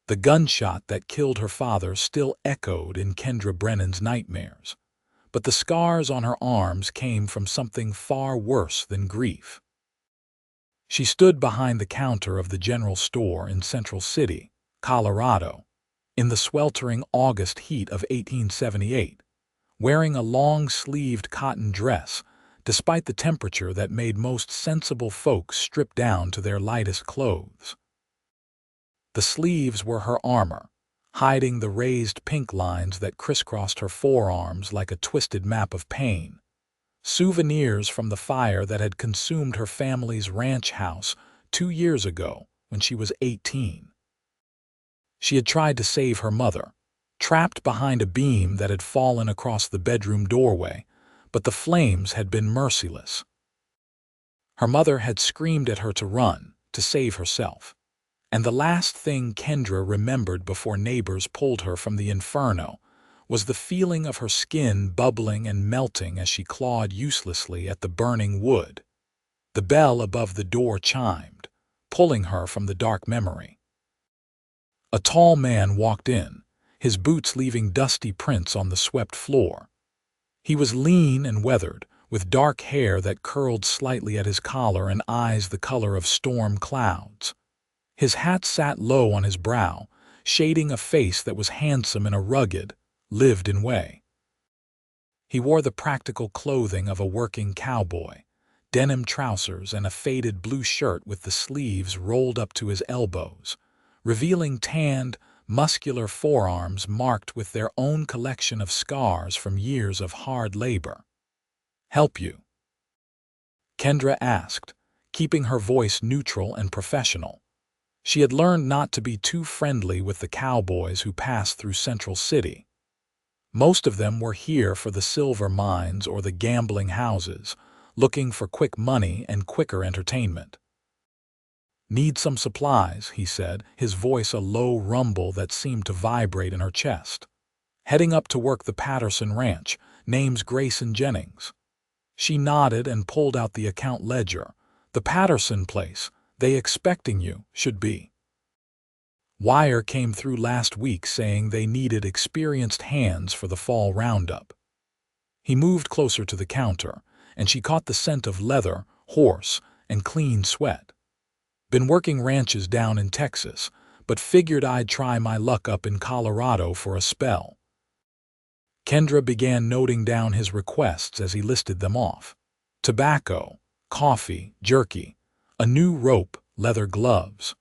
The gunshot that killed her father still echoed in Kendra Brennan's nightmares, but the scars on her arms came from something far worse than grief. She stood behind the counter of the general store in Central City, Colorado, in the sweltering August heat of 1878, wearing a long-sleeved cotton dress, despite the temperature that made most sensible folks strip down to their lightest clothes. The sleeves were her armor, hiding the raised pink lines that crisscrossed her forearms like a twisted map of pain, souvenirs from the fire that had consumed her family's ranch house 2 years ago when she was 18. She had tried to save her mother, trapped behind a beam that had fallen across the bedroom doorway, but the flames had been merciless. Her mother had screamed at her to run, to save herself. And the last thing Kendra remembered before neighbors pulled her from the inferno was the feeling of her skin bubbling and melting as she clawed uselessly at the burning wood. The bell above the door chimed, pulling her from the dark memory. A tall man walked in, his boots leaving dusty prints on the swept floor. He was lean and weathered, with dark hair that curled slightly at his collar and eyes the color of storm clouds. His hat sat low on his brow, shading a face that was handsome in a rugged, lived-in way. He wore the practical clothing of a working cowboy, denim trousers and a faded blue shirt with the sleeves rolled up to his elbows, revealing tanned, muscular forearms marked with their own collection of scars from years of hard labor. "Help you?" Kendra asked, keeping her voice neutral and professional. She had learned not to be too friendly with the cowboys who passed through Central City. Most of them were here for the silver mines or the gambling houses, looking for quick money and quicker entertainment. "Need some supplies," he said, his voice a low rumble that seemed to vibrate in her chest. "Heading up to work the Patterson Ranch, name's Grayson Jennings." She nodded and pulled out the account ledger. "The Patterson place, they expecting you, should be. Wire came through last week saying they needed experienced hands for the fall roundup." He moved closer to the counter, and she caught the scent of leather, horse, and clean sweat. "Been working ranches down in Texas, but figured I'd try my luck up in Colorado for a spell." Kendra began noting down his requests as he listed them off. Tobacco, coffee, jerky, a new rope, leather gloves.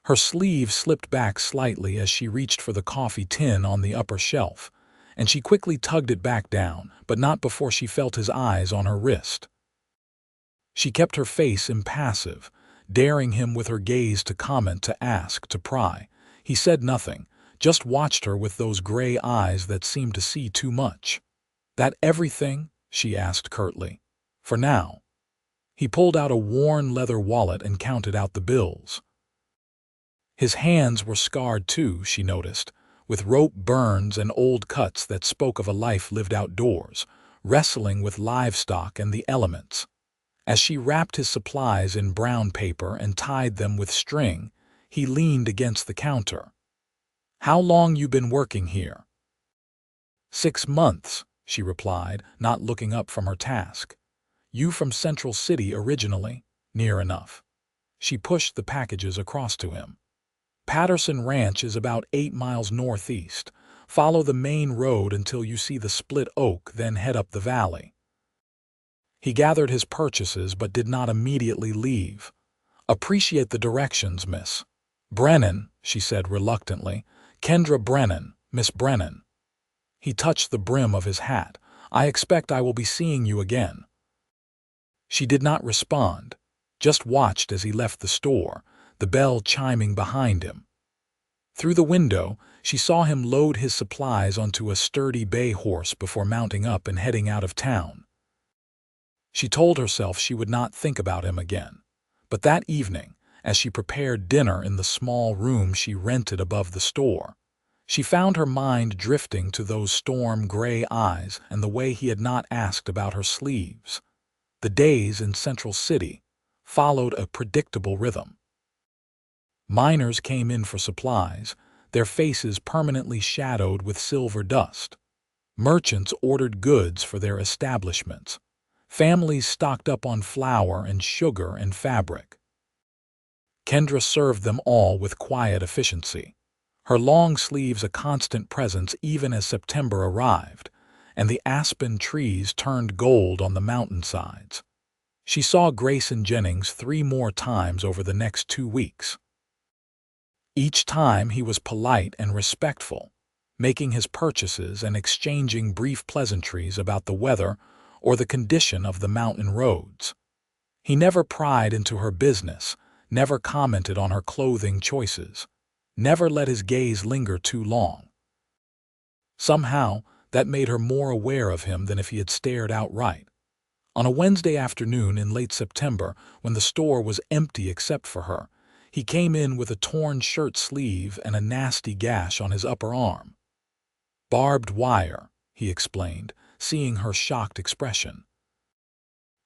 Her sleeve slipped back slightly as she reached for the coffee tin on the upper shelf, and she quickly tugged it back down, but not before she felt his eyes on her wrist. She kept her face impassive, daring him with her gaze to comment, to ask, to pry. He said nothing, just watched her with those gray eyes that seemed to see too much. "That everything?" she asked curtly. "For now." He pulled out a worn leather wallet and counted out the bills. His hands were scarred too, she noticed, with rope burns and old cuts that spoke of a life lived outdoors, wrestling with livestock and the elements. As she wrapped his supplies in brown paper and tied them with string, he leaned against the counter. "How long you been working here?" 6 months, she replied, not looking up from her task. "You from Central City originally?" "Near enough." She pushed the packages across to him. "Patterson Ranch is about 8 miles northeast. Follow the main road until you see the split oak, then head up the valley." He gathered his purchases but did not immediately leave. "Appreciate the directions, Miss Brennan," she said reluctantly. "Kendra Brennan, Miss Brennan." He touched the brim of his hat. "I expect I will be seeing you again." She did not respond, just watched as he left the store, the bell chiming behind him. Through the window, she saw him load his supplies onto a sturdy bay horse before mounting up and heading out of town. She told herself she would not think about him again. But that evening, as she prepared dinner in the small room she rented above the store, she found her mind drifting to those storm-gray eyes and the way he had not asked about her sleeves. The days in Central City followed a predictable rhythm. Miners came in for supplies, their faces permanently shadowed with silver dust. Merchants ordered goods for their establishments. Families stocked up on flour and sugar and fabric. Kendra served them all with quiet efficiency, her long sleeves a constant presence even as September arrived, and the aspen trees turned gold on the mountainsides. She saw Grayson Jennings 3 more times over the next 2 weeks. Each time he was polite and respectful, making his purchases and exchanging brief pleasantries about the weather or the condition of the mountain roads. He never pried into her business, never commented on her clothing choices, never let his gaze linger too long. Somehow, that made her more aware of him than if he had stared outright. On a Wednesday afternoon in late September, when the store was empty except for her, he came in with a torn shirt sleeve and a nasty gash on his upper arm. "Barbed wire," he explained, seeing her shocked expression.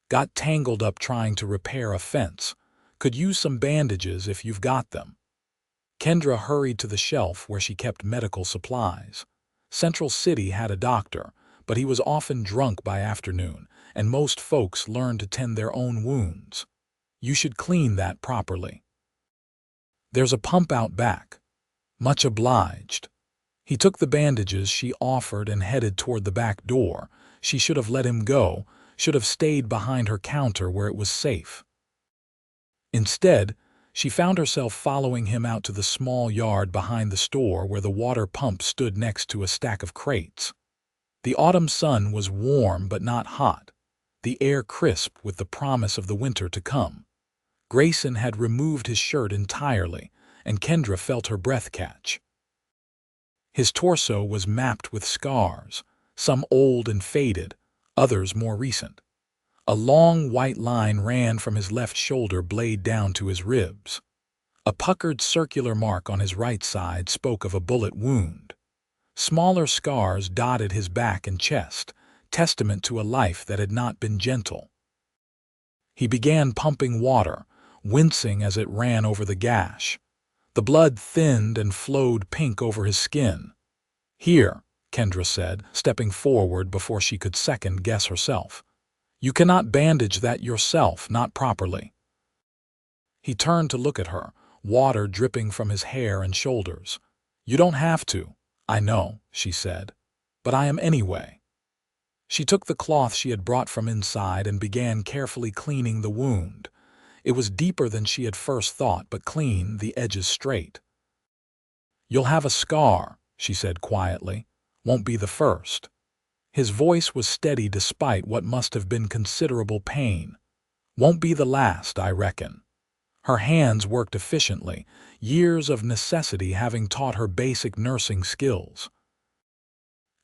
"Got tangled up trying to repair a fence. Could use some bandages if you've got them." Kendra hurried to the shelf where she kept medical supplies. Central City had a doctor, but he was often drunk by afternoon, and most folks learned to tend their own wounds. "You should clean that properly." "There's a pump out back." "Much obliged." He took the bandages she offered and headed toward the back door. She should have let him go, should have stayed behind her counter where it was safe. Instead, she found herself following him out to the small yard behind the store where the water pump stood next to a stack of crates. The autumn sun was warm but not hot, the air crisp with the promise of the winter to come. Grayson had removed his shirt entirely, and Kendra felt her breath catch. His torso was mapped with scars, some old and faded, others more recent. A long white line ran from his left shoulder blade down to his ribs. A puckered circular mark on his right side spoke of a bullet wound. Smaller scars dotted his back and chest, testament to a life that had not been gentle. He began pumping water, wincing as it ran over the gash. The blood thinned and flowed pink over his skin. "Here," Kendra said, stepping forward before she could second-guess herself. "You cannot bandage that yourself, not properly." He turned to look at her, water dripping from his hair and shoulders. "You don't have to, I know," she said, "but I am anyway." She took the cloth she had brought from inside and began carefully cleaning the wound. It was deeper than she had first thought, but clean, the edges straight. "You'll have a scar," she said quietly. "Won't be the first." His voice was steady despite what must have been considerable pain. "Won't be the last, I reckon." Her hands worked efficiently, years of necessity having taught her basic nursing skills.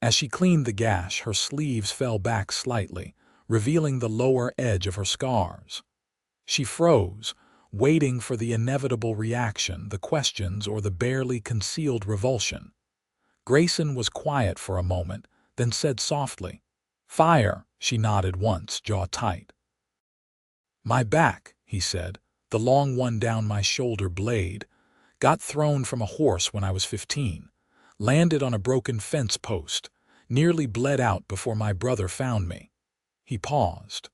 As she cleaned the gash, her sleeves fell back slightly, revealing the lower edge of her scars. She froze, waiting for the inevitable reaction, the questions, or the barely concealed revulsion. Grayson was quiet for a moment, then said softly, "Fire." She nodded once, jaw tight. "My back," he said, "the long one down my shoulder blade. Got thrown from a horse when I was 15. Landed on a broken fence post. Nearly bled out before my brother found me." He paused.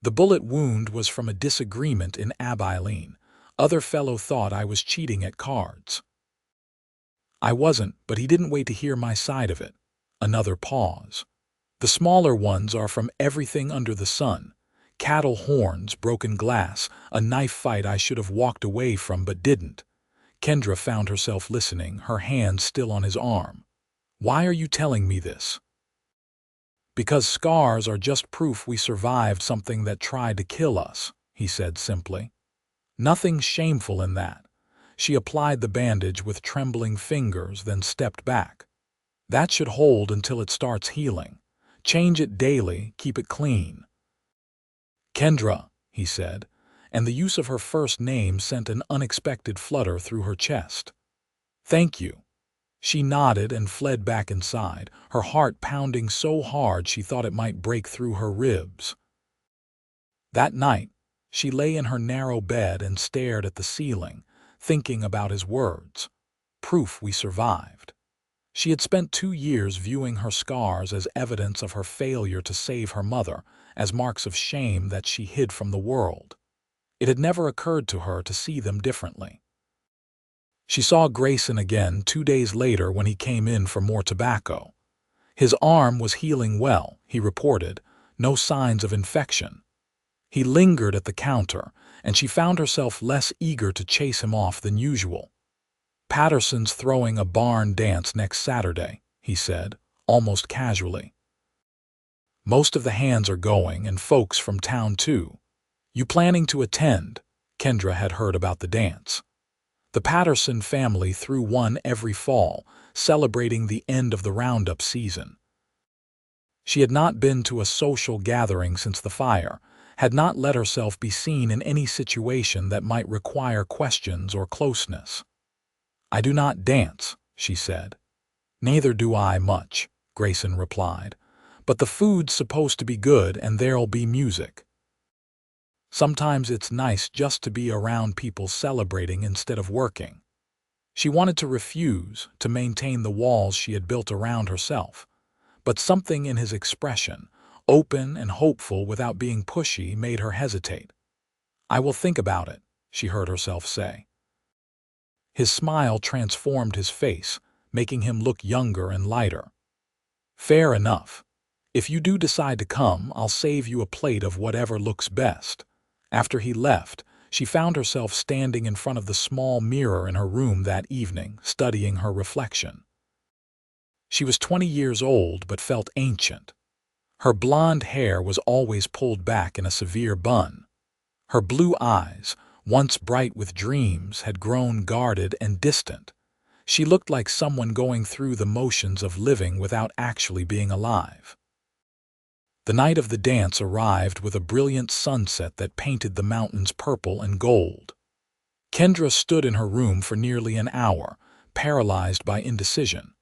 "The bullet wound was from a disagreement in Abilene. Other fellow thought I was cheating at cards. I wasn't, but he didn't wait to hear my side of it." Another pause. "The smaller ones are from everything under the sun. Cattle horns, broken glass, a knife fight I should have walked away from but didn't." Kendra found herself listening, her hand still on his arm. "Why are you telling me this?" "Because scars are just proof we survived something that tried to kill us," he said simply. "Nothing shameful in that." She applied the bandage with trembling fingers, then stepped back. "That should hold until it starts healing. Change it daily, keep it clean." "Kendra," he said, and the use of her first name sent an unexpected flutter through her chest. "Thank you." She nodded and fled back inside, her heart pounding so hard she thought it might break through her ribs. That night, she lay in her narrow bed and stared at the ceiling, thinking about his words. proof we survived. She had spent 2 years viewing her scars as evidence of her failure to save her mother, as marks of shame that she hid from the world. It had never occurred to her to see them differently. She saw Grayson again 2 days later when he came in for more tobacco. His arm was healing well, he reported, no signs of infection. He lingered at the counter, and she found herself less eager to chase him off than usual. "Patterson's throwing a barn dance next Saturday," he said, almost casually. "Most of the hands are going, and folks from town too. You planning to attend?" Kendra had heard about the dance. The Patterson family threw one every fall, celebrating the end of the roundup season. She had not been to a social gathering since the fire, had not let herself be seen in any situation that might require questions or closeness. "I do not dance," she said. "Neither do I much," Grayson replied. "But the food's supposed to be good and there'll be music. Sometimes it's nice just to be around people celebrating instead of working." She wanted to refuse, to maintain the walls she had built around herself. But something in his expression, open and hopeful without being pushy, made her hesitate. "I will think about it," she heard herself say. His smile transformed his face, making him look younger and lighter. "Fair enough. If you do decide to come, I'll save you a plate of whatever looks best." After he left, she found herself standing in front of the small mirror in her room that evening, studying her reflection. She was 20 years old but felt ancient. Her blonde hair was always pulled back in a severe bun. Her blue eyes, once bright with dreams, had grown guarded and distant. She looked like someone going through the motions of living without actually being alive. The night of the dance arrived with a brilliant sunset that painted the mountains purple and gold. Kendra stood in her room for nearly an hour, paralyzed by indecision.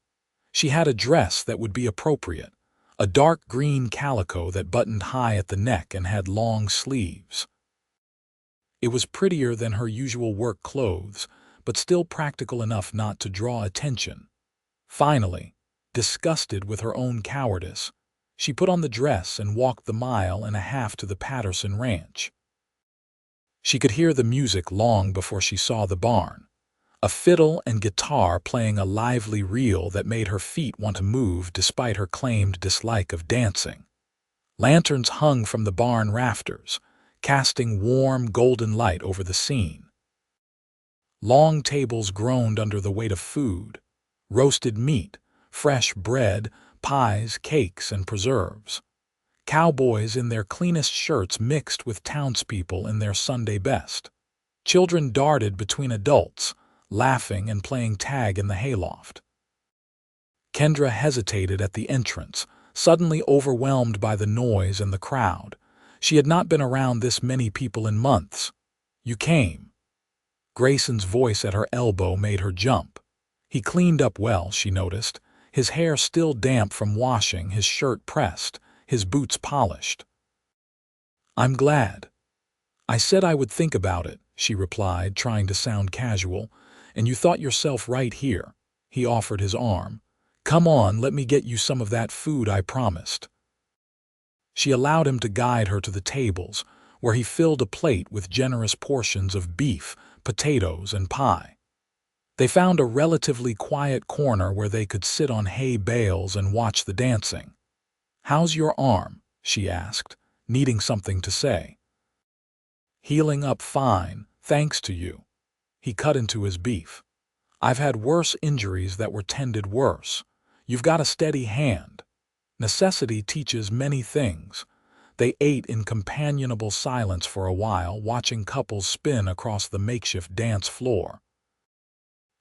She had a dress that would be appropriate, a dark green calico that buttoned high at the neck and had long sleeves. It was prettier than her usual work clothes, but still practical enough not to draw attention. Finally, disgusted with her own cowardice, she put on the dress and walked the 1.5 miles to the Patterson ranch. She could hear the music long before she saw the barn, a fiddle and guitar playing a lively reel that made her feet want to move despite her claimed dislike of dancing. Lanterns hung from the barn rafters, casting warm, golden light over the scene. Long tables groaned under the weight of food: roasted meat, fresh bread, pies, cakes, and preserves. Cowboys in their cleanest shirts mixed with townspeople in their Sunday best. Children darted between adults, laughing and playing tag in the hayloft. Kendra hesitated at the entrance, suddenly overwhelmed by the noise and the crowd. She had not been around this many people in months. "You came." Grayson's voice at her elbow made her jump. He cleaned up well, she noticed, his hair still damp from washing, his shirt pressed, his boots polished. "I'm glad." "I said I would think about it," she replied, trying to sound casual. "And you thought yourself right here." He offered his arm. "Come on, let me get you some of that food I promised." She allowed him to guide her to the tables, where he filled a plate with generous portions of beef, potatoes, and pie. They found a relatively quiet corner where they could sit on hay bales and watch the dancing. "How's your arm?" she asked, needing something to say. "Healing up fine, thanks to you." He cut into his beef. "I've had worse injuries that were tended worse. You've got a steady hand. Necessity teaches many things." They ate in companionable silence for a while, watching couples spin across the makeshift dance floor.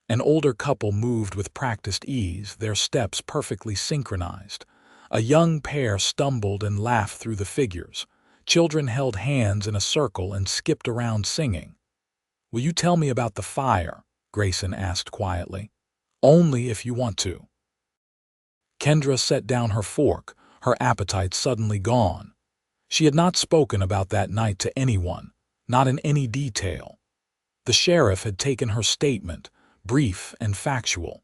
An older couple moved with practiced ease, their steps perfectly synchronized. A young pair stumbled and laughed through the figures. Children held hands in a circle and skipped around singing. "Will you tell me about the fire?" Grayson asked quietly. "Only if you want to." Kendra set down her fork, her appetite suddenly gone. She had not spoken about that night to anyone, not in any detail. The sheriff had taken her statement, brief and factual.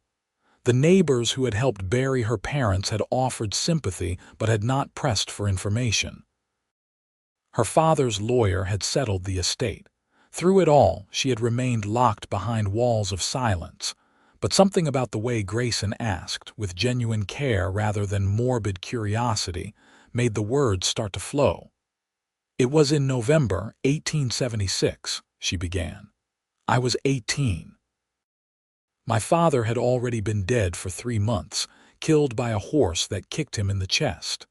The neighbors who had helped bury her parents had offered sympathy but had not pressed for information. Her father's lawyer had settled the estate. Through it all, she had remained locked behind walls of silence. But something about the way Grayson asked, with genuine care rather than morbid curiosity, made the words start to flow. "It was in November 1876, she began. I was 18. My father had already been dead for 3 months, killed by a horse that kicked him in the chest.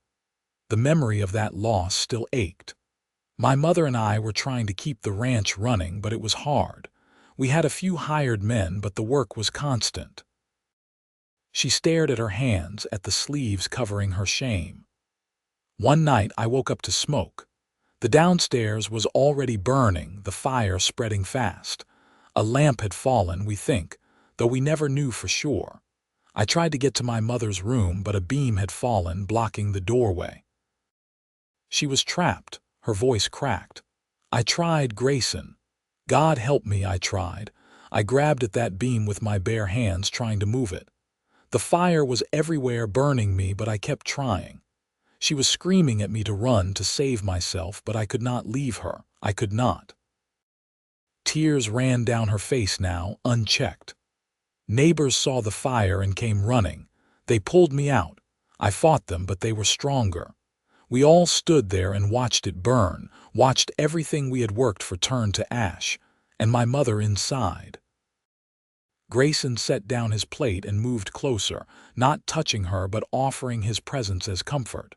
The memory of that loss still ached. My mother and I were trying to keep the ranch running, but it was hard. We had a few hired men, but the work was constant." She stared at her hands, at the sleeves covering her shame. "One night I woke up to smoke. The downstairs was already burning, the fire spreading fast. A lamp had fallen, we think, though we never knew for sure. I tried to get to my mother's room, but a beam had fallen, blocking the doorway. She was trapped." Her voice cracked. "I tried, Grayson. God help me, I tried. I grabbed at that beam with my bare hands, trying to move it. The fire was everywhere, burning me, but I kept trying. She was screaming at me to run, to save myself, but I could not leave her. I could not." Tears ran down her face now, unchecked. "Neighbors saw the fire and came running. They pulled me out. I fought them, but they were stronger. We all stood there and watched it burn, watched everything we had worked for turn to ash, and my mother inside." Grayson set down his plate and moved closer, not touching her but offering his presence as comfort.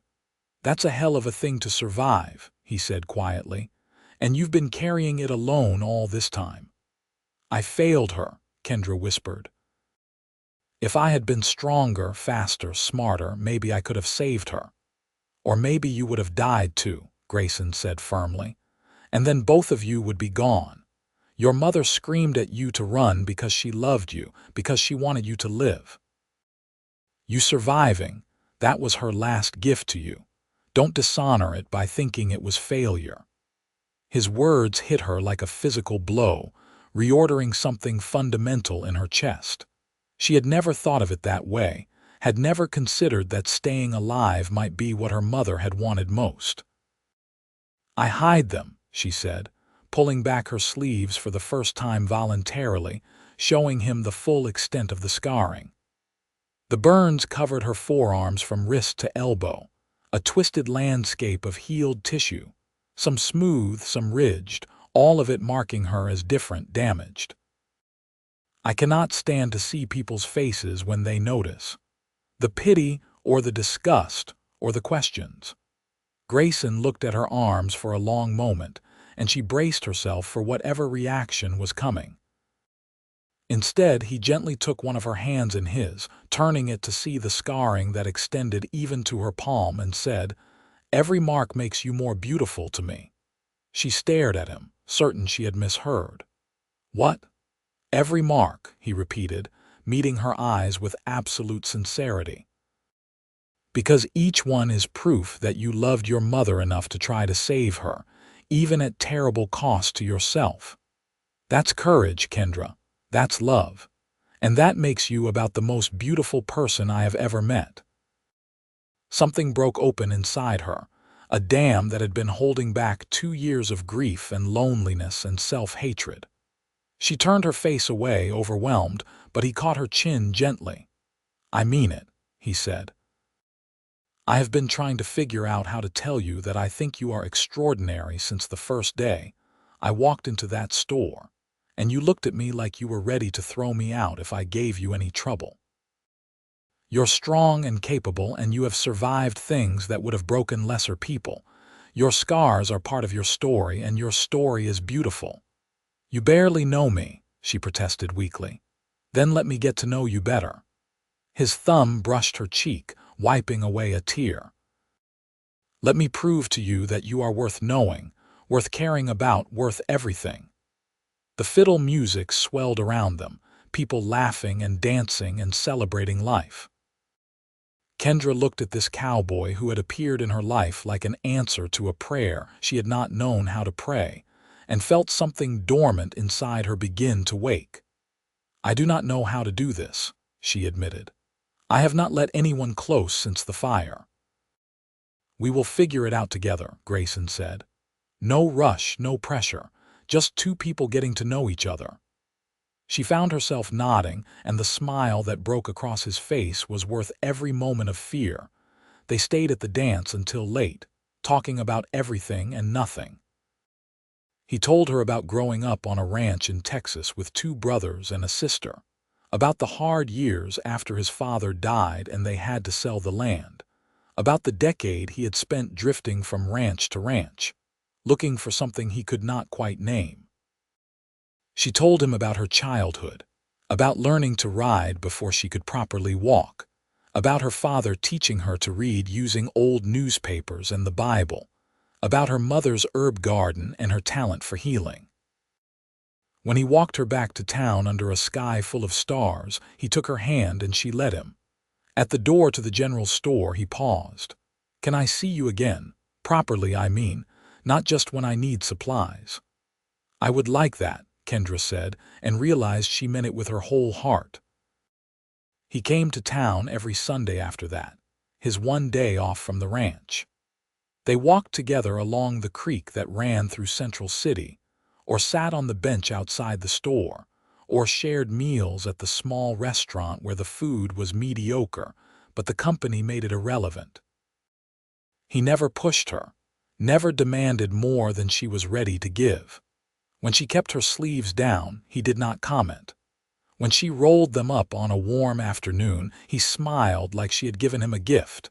"That's a hell of a thing to survive," he said quietly, "and you've been carrying it alone all this time." "I failed her," Kendra whispered. "If I had been stronger, faster, smarter, maybe I could have saved her. Or maybe you would have died too," Grayson said firmly. "And then both of you would be gone. Your mother screamed at you to run because she loved you, because she wanted you to live. You surviving, that was her last gift to you. Don't dishonor it by thinking it was failure." His words hit her like a physical blow, reordering something fundamental in her chest. She had never thought of it that way, had never considered that staying alive might be what her mother had wanted most. "I hide them," she said, pulling back her sleeves for the first time voluntarily, showing him the full extent of the scarring. The burns covered her forearms from wrist to elbow, a twisted landscape of healed tissue, some smooth, some ridged, all of it marking her as different, damaged. "I cannot stand to see people's faces when they notice. The pity, or the disgust, or the questions." Grayson looked at her arms for a long moment, and she braced herself for whatever reaction was coming. Instead, he gently took one of her hands in his, turning it to see the scarring that extended even to her palm, and said, "Every mark makes you more beautiful to me." She stared at him, certain she had misheard. "What?" "Every mark," he repeated, meeting her eyes with absolute sincerity. "Because each one is proof that you loved your mother enough to try to save her, even at terrible cost to yourself. That's courage, Kendra. That's love. And that makes you about the most beautiful person I have ever met." Something broke open inside her, a dam that had been holding back 2 years of grief and loneliness and self-hatred. She turned her face away, overwhelmed, but he caught her chin gently. "I mean it," he said. "I have been trying to figure out how to tell you that I think you are extraordinary since the first day I walked into that store, and you looked at me like you were ready to throw me out if I gave you any trouble. You're strong and capable, and you have survived things that would have broken lesser people. Your scars are part of your story, and your story is beautiful. You barely know me," she protested weakly. "Then let me get to know you better." His thumb brushed her cheek, wiping away a tear. "Let me prove to you that you are worth knowing, worth caring about, worth everything." The fiddle music swelled around them, people laughing and dancing and celebrating life. Kendra looked at this cowboy who had appeared in her life like an answer to a prayer she had not known how to pray, and felt something dormant inside her begin to wake. "I do not know how to do this," she admitted. "I have not let anyone close since the fire." "We will figure it out together," Grayson said. "No rush, no pressure, just two people getting to know each other." She found herself nodding, and the smile that broke across his face was worth every moment of fear. They stayed at the dance until late, talking about everything and nothing. He told her about growing up on a ranch in Texas with two brothers and a sister, about the hard years after his father died and they had to sell the land, about the decade he had spent drifting from ranch to ranch, looking for something he could not quite name. She told him about her childhood, about learning to ride before she could properly walk, about her father teaching her to read using old newspapers and the Bible, about her mother's herb garden and her talent for healing. When he walked her back to town under a sky full of stars, he took her hand and she led him. At the door to the general store, he paused. "Can I see you again? Properly, I mean, not just when I need supplies." "I would like that," Kendra said, and realized she meant it with her whole heart. He came to town every Sunday after that, his one day off from the ranch. They walked together along the creek that ran through Central City, or sat on the bench outside the store, or shared meals at the small restaurant where the food was mediocre, but the company made it irrelevant. He never pushed her, never demanded more than she was ready to give. When she kept her sleeves down, he did not comment. When she rolled them up on a warm afternoon, he smiled like she had given him a gift.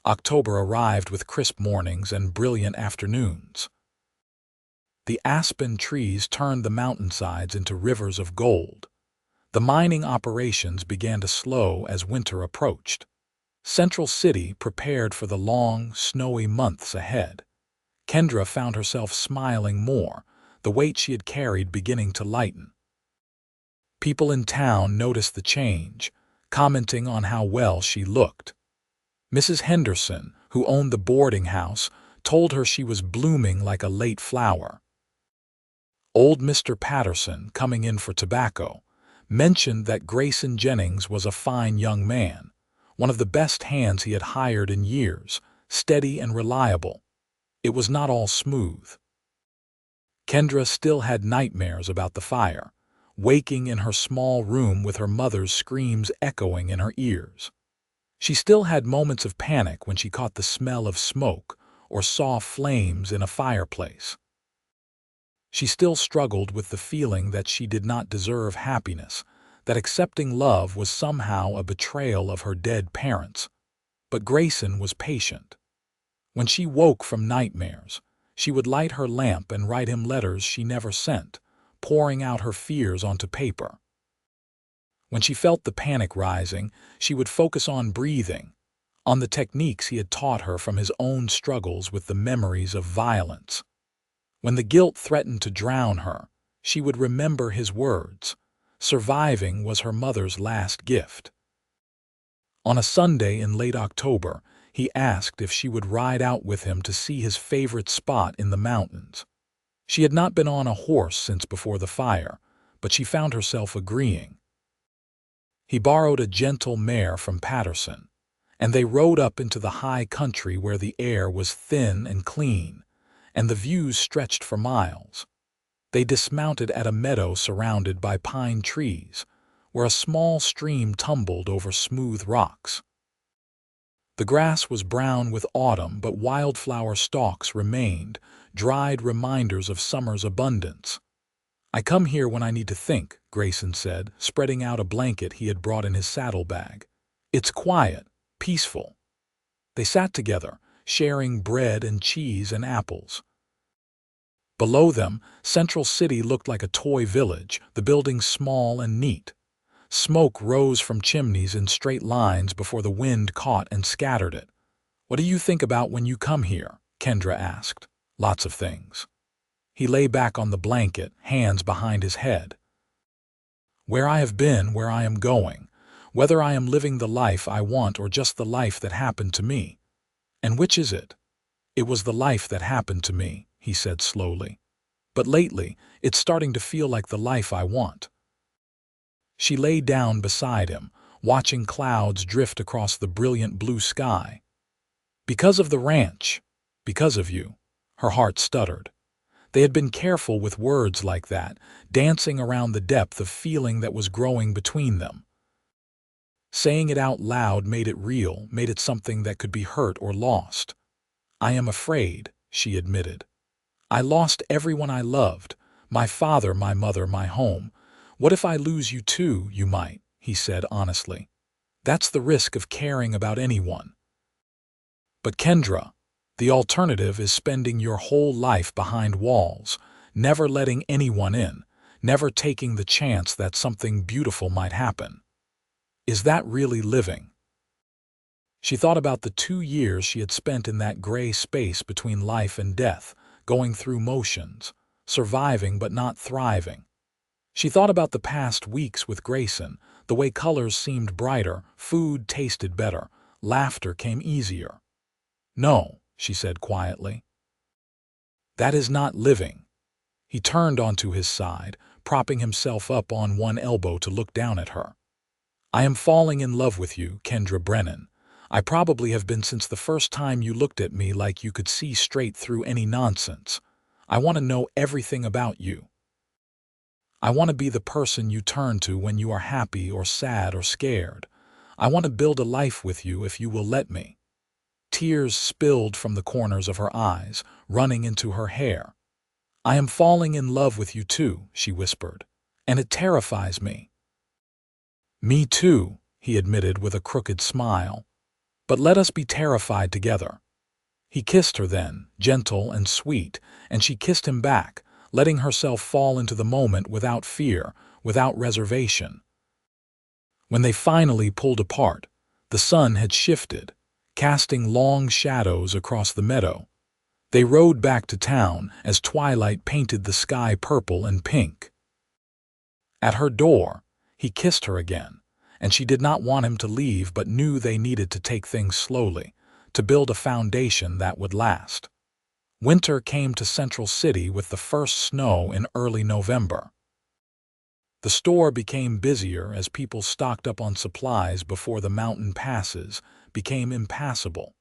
October arrived with crisp mornings and brilliant afternoons. The aspen trees turned the mountainsides into rivers of gold. The mining operations began to slow as winter approached. Central City prepared for the long, snowy months ahead. Kendra found herself smiling more, the weight she had carried beginning to lighten. People in town noticed the change, commenting on how well she looked. Mrs. Henderson, who owned the boarding house, told her she was blooming like a late flower. Old Mr. Patterson, coming in for tobacco, mentioned that Grayson Jennings was a fine young man, one of the best hands he had hired in years, steady and reliable. It was not all smooth. Kendra still had nightmares about the fire, waking in her small room with her mother's screams echoing in her ears. She still had moments of panic when she caught the smell of smoke or saw flames in a fireplace. She still struggled with the feeling that she did not deserve happiness, that accepting love was somehow a betrayal of her dead parents. But Grayson was patient. When she woke from nightmares, she would light her lamp and write him letters she never sent, pouring out her fears onto paper. When she felt the panic rising, she would focus on breathing, on the techniques he had taught her from his own struggles with the memories of violence. When the guilt threatened to drown her, she would remember his words. Surviving was her mother's last gift. On a Sunday in late October, he asked if she would ride out with him to see his favorite spot in the mountains. She had not been on a horse since before the fire, but she found herself agreeing. He borrowed a gentle mare from Patterson, and they rode up into the high country where the air was thin and clean, and the views stretched for miles. They dismounted at a meadow surrounded by pine trees, where a small stream tumbled over smooth rocks. The grass was brown with autumn, but wildflower stalks remained, dried reminders of summer's abundance. "I come here when I need to think," Grayson said, spreading out a blanket he had brought in his saddlebag. "It's quiet, peaceful." They sat together, sharing bread and cheese and apples. Below them, Central City looked like a toy village, the buildings small and neat. Smoke rose from chimneys in straight lines before the wind caught and scattered it. "What do you think about when you come here?" Kendra asked. "Lots of things." He lay back on the blanket, hands behind his head. "Where I have been, where I am going, whether I am living the life I want or just the life that happened to me. And which is it?" "It was the life that happened to me," he said slowly. "But lately, it's starting to feel like the life I want." She lay down beside him, watching clouds drift across the brilliant blue sky. "Because of the ranch, because of you," her heart stuttered. They had been careful with words like that, dancing around the depth of feeling that was growing between them. Saying it out loud made it real, made it something that could be hurt or lost. "I am afraid," she admitted. "I lost everyone I loved, my father, my mother, my home. What if I lose you too, you might," he said honestly. "That's the risk of caring about anyone." "But Kendra, the alternative is spending your whole life behind walls, never letting anyone in, never taking the chance that something beautiful might happen. Is that really living?" She thought about the 2 years she had spent in that gray space between life and death, going through motions, surviving but not thriving. She thought about the past weeks with Grayson, the way colors seemed brighter, food tasted better, laughter came easier. "No," she said quietly. "That is not living." He turned onto his side, propping himself up on one elbow to look down at her. "I am falling in love with you, Kendra Brennan. I probably have been since the first time you looked at me like you could see straight through any nonsense. I want to know everything about you. I want to be the person you turn to when you are happy or sad or scared. I want to build a life with you if you will let me." Tears spilled from the corners of her eyes, running into her hair. "I am falling in love with you too," she whispered, "and it terrifies me." "Me too," he admitted with a crooked smile. "But let us be terrified together." He kissed her then, gentle and sweet, and she kissed him back, letting herself fall into the moment without fear, without reservation. When they finally pulled apart, the sun had shifted, casting long shadows across the meadow. They rode back to town as twilight painted the sky purple and pink. At her door, he kissed her again, and she did not want him to leave but knew they needed to take things slowly, to build a foundation that would last. Winter came to Central City with the first snow in early November. The store became busier as people stocked up on supplies before the mountain passes became impassable.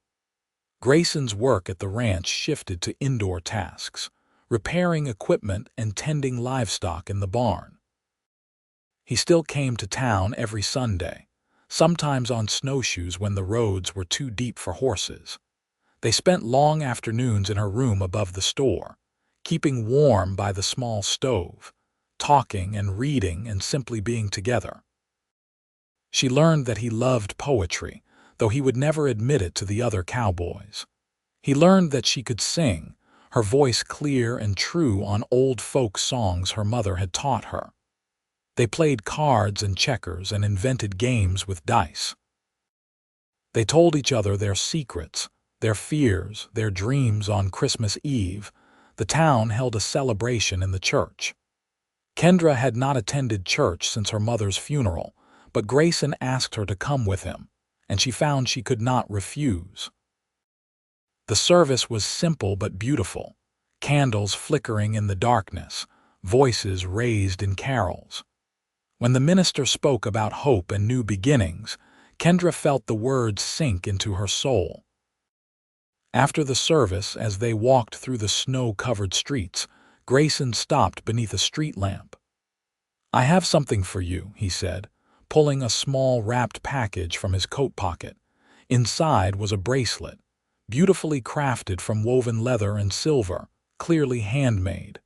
Grayson's work at the ranch shifted to indoor tasks, repairing equipment and tending livestock in the barn. He still came to town every Sunday, sometimes on snowshoes when the roads were too deep for horses. They spent long afternoons in her room above the store, keeping warm by the small stove, talking and reading and simply being together. She learned that he loved poetry, though he would never admit it to the other cowboys. He learned that she could sing, her voice clear and true on old folk songs her mother had taught her. They played cards and checkers and invented games with dice. They told each other their secrets, their fears, their dreams on Christmas Eve. The town held a celebration in the church. Kendra had not attended church since her mother's funeral, but Grayson asked her to come with him, and she found she could not refuse. The service was simple but beautiful, candles flickering in the darkness, voices raised in carols. When the minister spoke about hope and new beginnings, Kendra felt the words sink into her soul. After the service, as they walked through the snow-covered streets, Grayson stopped beneath a street lamp. "I have something for you," he said, pulling a small wrapped package from his coat pocket. Inside was a bracelet, beautifully crafted from woven leather and silver, clearly handmade.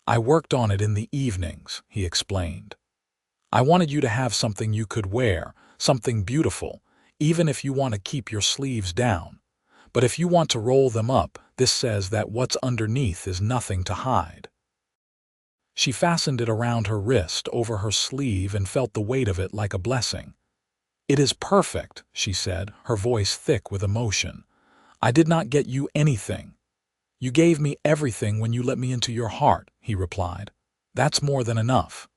"I worked on it in the evenings," he explained. "I wanted you to have something you could wear, something beautiful, even if you want to keep your sleeves down. But if you want to roll them up, this says that what's underneath is nothing to hide." She fastened it around her wrist over her sleeve and felt the weight of it like a blessing. "It is perfect," she said, her voice thick with emotion. "I did not get you anything. You gave me everything when you let me into your heart," he replied. "That's more than enough."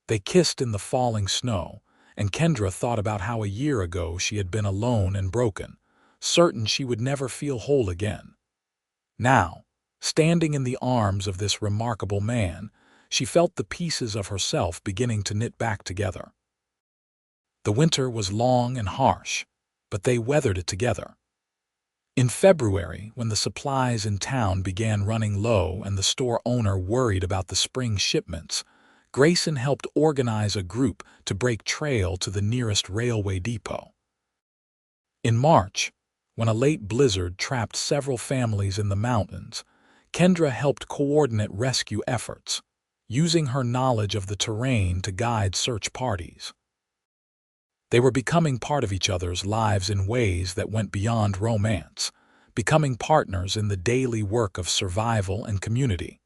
They kissed in the falling snow, and Kendra thought about how a year ago she had been alone and broken, certain she would never feel whole again. Now, standing in the arms of this remarkable man, she felt the pieces of herself beginning to knit back together. The winter was long and harsh, but they weathered it together. In February, when the supplies in town began running low and the store owner worried about the spring shipments, Grayson helped organize a group to break trail to the nearest railway depot. In March, when a late blizzard trapped several families in the mountains, Kendra helped coordinate rescue efforts, using her knowledge of the terrain to guide search parties. They were becoming part of each other's lives in ways that went beyond romance, becoming partners in the daily work of survival and community.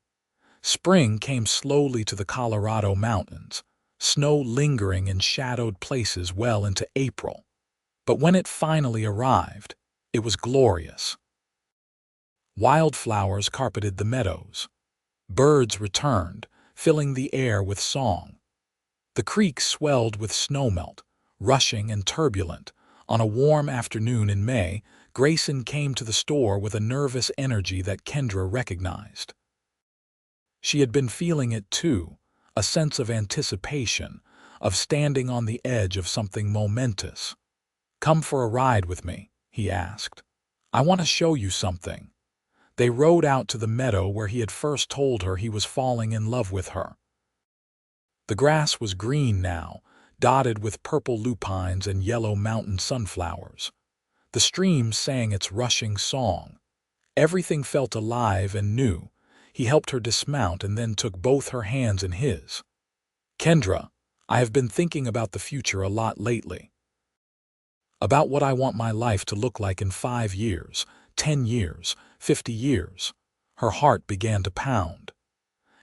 Spring came slowly to the Colorado mountains, snow lingering in shadowed places well into April. But when it finally arrived, it was glorious. Wildflowers carpeted the meadows. Birds returned, filling the air with song. The creek swelled with snowmelt, rushing and turbulent. On a warm afternoon in May, Grayson came to the store with a nervous energy that Kendra recognized. She had been feeling it too, a sense of anticipation, of standing on the edge of something momentous. "Come for a ride with me," he asked. "I want to show you something." They rode out to the meadow where he had first told her he was falling in love with her. The grass was green now, dotted with purple lupines and yellow mountain sunflowers. The stream sang its rushing song. Everything felt alive and new. He helped her dismount and then took both her hands in his. "Kendra, I have been thinking about the future a lot lately. About what I want my life to look like in 5 years, 10 years, 50 years. Her heart began to pound.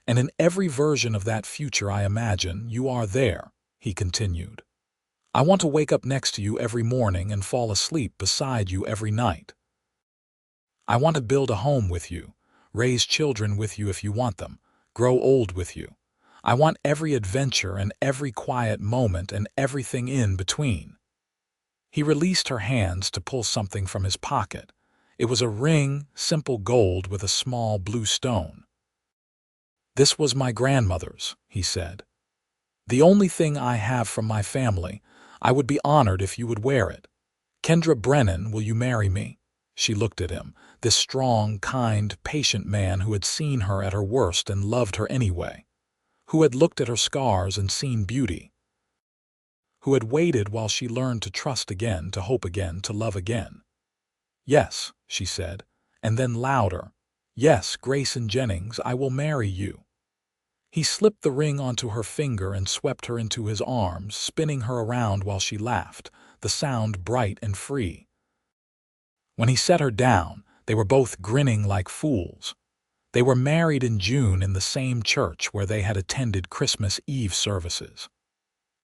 "And in every version of that future I imagine, you are there," he continued. "I want to wake up next to you every morning and fall asleep beside you every night. I want to build a home with you, raise children with you if you want them, grow old with you. I want every adventure and every quiet moment and everything in between." He released her hands to pull something from his pocket. It was a ring, simple gold with a small blue stone. "This was my grandmother's," he said. "The only thing I have from my family. I would be honored if you would wear it. Kendra Brennan, will you marry me?" She looked at him, this strong, kind, patient man who had seen her at her worst and loved her anyway, who had looked at her scars and seen beauty, who had waited while she learned to trust again, to hope again, to love again. "Yes," she said, and then louder, "Yes, Grayson Jennings, I will marry you." He slipped the ring onto her finger and swept her into his arms, spinning her around while she laughed, the sound bright and free. When he set her down, they were both grinning like fools. They were married in June in the same church where they had attended Christmas Eve services.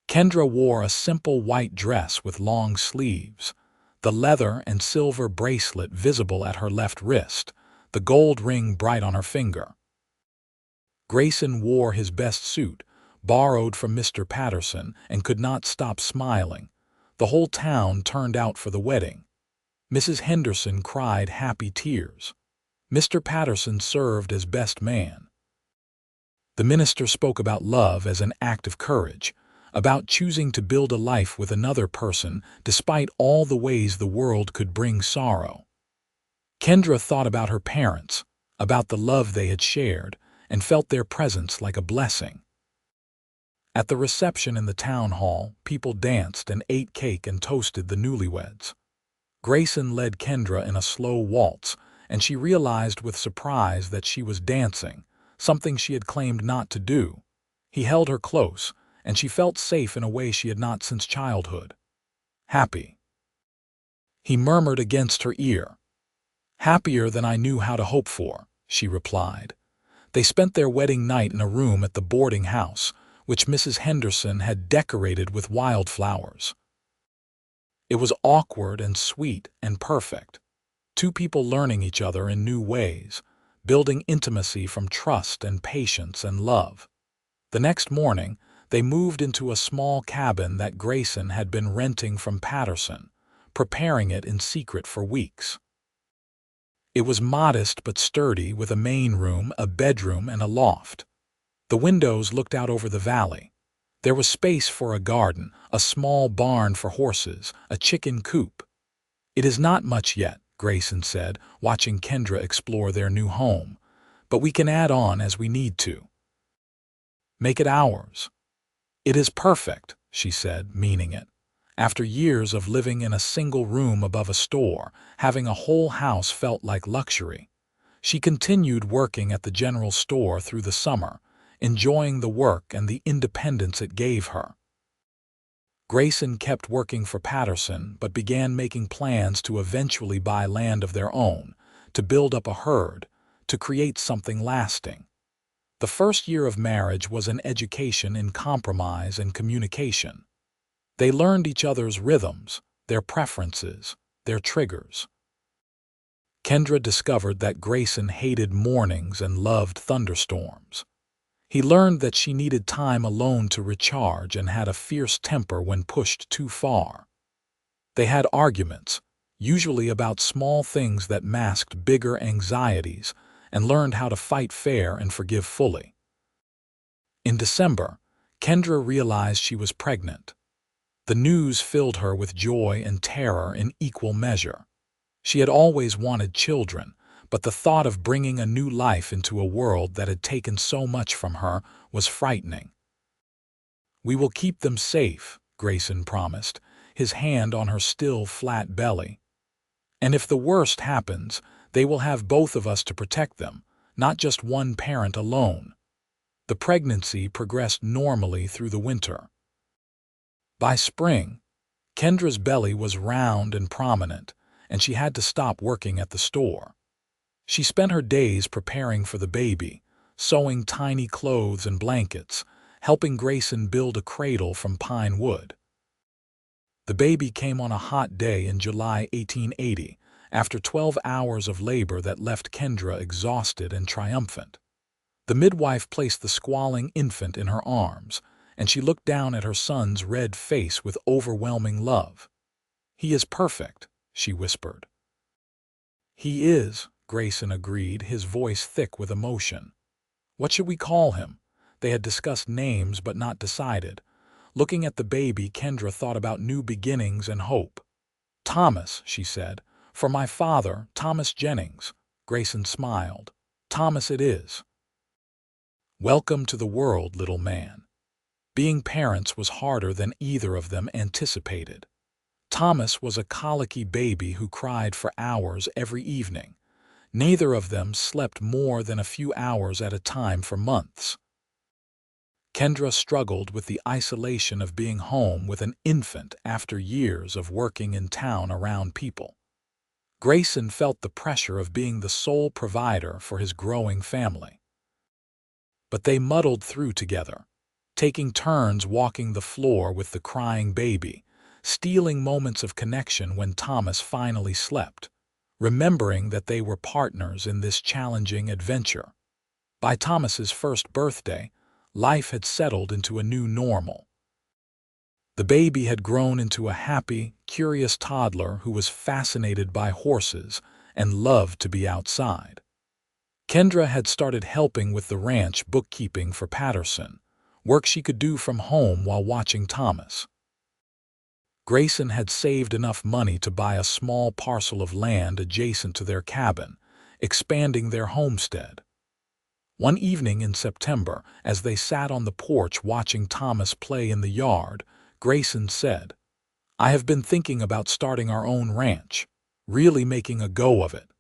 Kendra wore a simple white dress with long sleeves, the leather and silver bracelet visible at her left wrist, the gold ring bright on her finger. Grayson wore his best suit, borrowed from Mr. Patterson, and could not stop smiling. The whole town turned out for the wedding. Mrs. Henderson cried happy tears. Mr. Patterson served as best man. The minister spoke about love as an act of courage, about choosing to build a life with another person despite all the ways the world could bring sorrow. Kendra thought about her parents, about the love they had shared, and felt their presence like a blessing. At the reception in the town hall, people danced and ate cake and toasted the newlyweds. Grayson led Kendra in a slow waltz, and she realized with surprise that she was dancing, something she had claimed not to do. He held her close, and she felt safe in a way she had not since childhood. "Happy," he murmured against her ear. "Happier than I knew how to hope for," she replied. They spent their wedding night in a room at the boarding house, which Mrs. Henderson had decorated with wildflowers. It was awkward and sweet and perfect. Two people learning each other in new ways, building intimacy from trust and patience and love. The next morning, they moved into a small cabin that Grayson had been renting from Patterson, preparing it in secret for weeks. It was modest but sturdy, with a main room, a bedroom, and a loft. The windows looked out over the valley. There was space for a garden, a small barn for horses, a chicken coop. "It is not much yet," Grayson said, watching Kendra explore their new home. "But we can add on as we need to. Make it ours." "It is perfect," she said, meaning it. After years of living in a single room above a store, having a whole house felt like luxury. She continued working at the general store through the summer, enjoying the work and the independence it gave her. Grayson kept working for Patterson, but began making plans to eventually buy land of their own, to build up a herd, to create something lasting. The first year of marriage was an education in compromise and communication. They learned each other's rhythms, their preferences, their triggers. Kendra discovered that Grayson hated mornings and loved thunderstorms. He learned that she needed time alone to recharge and had a fierce temper when pushed too far. They had arguments, usually about small things that masked bigger anxieties, and learned how to fight fair and forgive fully. In December, Kendra realized she was pregnant. The news filled her with joy and terror in equal measure. She had always wanted children, but the thought of bringing a new life into a world that had taken so much from her was frightening. "We will keep them safe," Grayson promised, his hand on her still flat belly. "And if the worst happens, they will have both of us to protect them, not just one parent alone." The pregnancy progressed normally through the winter. By spring, Kendra's belly was round and prominent, and she had to stop working at the store. She spent her days preparing for the baby, sewing tiny clothes and blankets, helping Grayson build a cradle from pine wood. The baby came on a hot day in July 1880, after 12 hours of labor that left Kendra exhausted and triumphant. The midwife placed the squalling infant in her arms, and she looked down at her son's red face with overwhelming love. "He is perfect," she whispered. "He is," Grayson agreed, his voice thick with emotion. "What should we call him?" They had discussed names but not decided. Looking at the baby, Kendra thought about new beginnings and hope. "Thomas," she said. "For my father, Thomas Jennings." Grayson smiled. "Thomas it is." Welcome to the world, little man. Being parents was harder than either of them anticipated. Thomas was a colicky baby who cried for hours every evening. Neither of them slept more than a few hours at a time for months. Kendra struggled with the isolation of being home with an infant after years of working in town around people. Grayson felt the pressure of being the sole provider for his growing family. But they muddled through together, taking turns walking the floor with the crying baby, stealing moments of connection when Thomas finally slept, remembering that they were partners in this challenging adventure. By Thomas's first birthday, life had settled into a new normal. The baby had grown into a happy, curious toddler who was fascinated by horses and loved to be outside. Kendra had started helping with the ranch bookkeeping for Patterson, work she could do from home while watching Thomas. Grayson had saved enough money to buy a small parcel of land adjacent to their cabin, expanding their homestead. One evening in September, as they sat on the porch watching Thomas play in the yard, Grayson said, "I have been thinking about starting our own ranch, really making a go of it.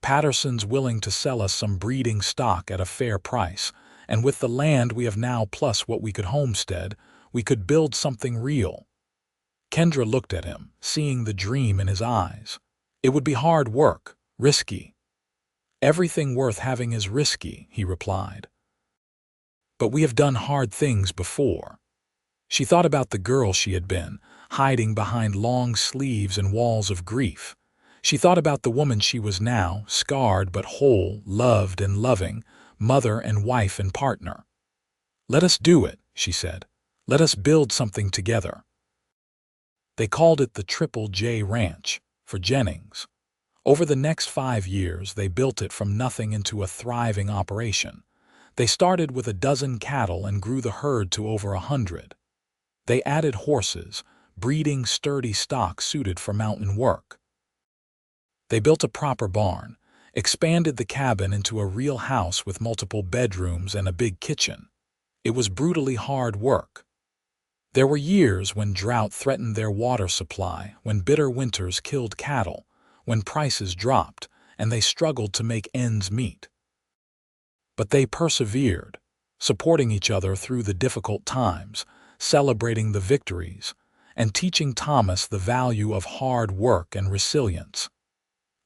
Patterson's willing to sell us some breeding stock at a fair price, and with the land we have now plus what we could homestead, we could build something real." Kendra looked at him, seeing the dream in his eyes. "It would be hard work, risky." "Everything worth having is risky," he replied. "But we have done hard things before." She thought about the girl she had been, hiding behind long sleeves and walls of grief. She thought about the woman she was now, scarred but whole, loved and loving, mother and wife and partner. "Let us do it," she said. "Let us build something together." They called it the Triple J Ranch, for Jennings. Over the next 5 years, they built it from nothing into a thriving operation. They started with a dozen cattle and grew the herd to over 100. They added horses, breeding sturdy stock suited for mountain work. They built a proper barn, expanded the cabin into a real house with multiple bedrooms and a big kitchen. It was brutally hard work. There were years when drought threatened their water supply, when bitter winters killed cattle, when prices dropped, and they struggled to make ends meet. But they persevered, supporting each other through the difficult times, celebrating the victories, and teaching Thomas the value of hard work and resilience.